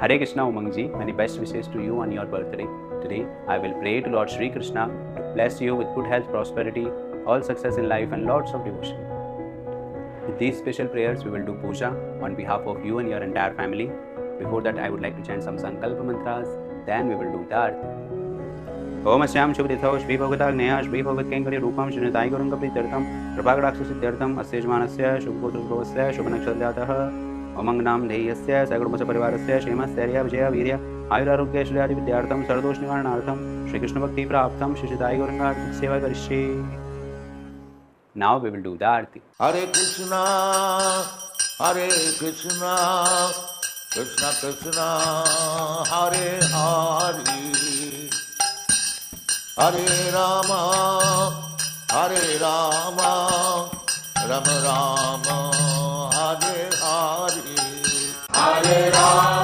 Hare Krishna Umang ji, many best wishes to you on your birthday. Today, I will pray to Lord Shri Krishna to bless you with good health, prosperity, all success in life and lots of devotion. With these special prayers, we will do puja on behalf of you and your entire family. Before that, I would like to chant some Sankalpa mantras. Then we will do the Aarti. Om Asyam Shubhritho Shri Bhagavatagnaya Shri Bhagavatkengari Rupam Shrinitayi Gurunga Prityartham Prabhagadaksha Siddhyartham Asyajmanasya Shubhagotruprabhasya Shubhanakshadhyatah Omangnam Deyasya Sagurmasa Parivarasya Shrimasya Vijaya Virya Ayurarogya Shriadi Vidyartham Sardosh Nivaranartham Shri Krishna Bhakti Praptam Shri Shridhai Gurunga Artik Seva Karishye. Now we will do the Aarti. Hare Krishna Krishna Krishna Hare Hare Hare Rama Rama Rama Hare Hare Hare Rama